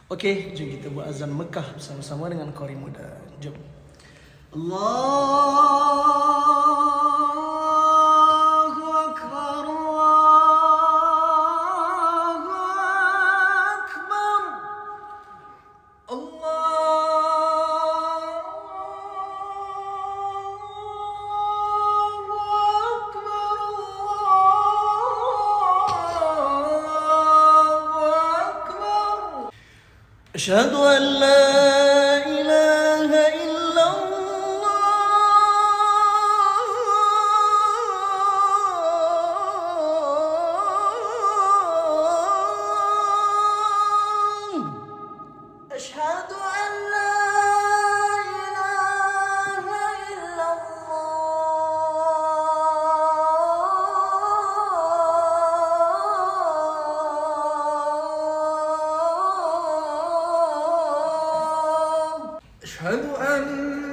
Okey, jom kita buat azan Mekah bersama-sama dengan qari muda. Jom. Allahu Akbar, Allahu Akbar, Allahu Akbar, Allahu Akbar. Asyhadu an la ilaha أشهد أن لا إله إلا الله أشهد أن